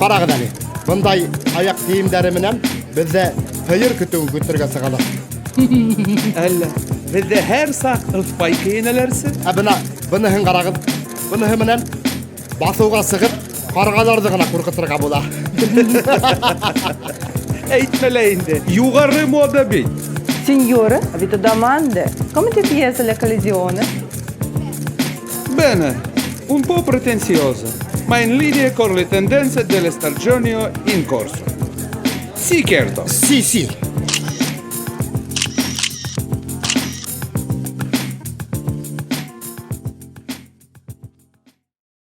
Карагыз әле. Bunday аяк киемдәре бездә сыйыр көтүен көтәргә сыгалар. Әллә, бездә һәр сак ылпай киенәләрсе? Буныһын карагыз. Буныһы менән басуга сыгып, каргаларды гына куркытырга була. Әйтмәлә инде, югары мода бит. Signore, avete domande? Come ti piace la collisione? Bene, un po' pretenziosa, ma in linea con le tendenze delle stagioni in corso. Sì, certo. Sì.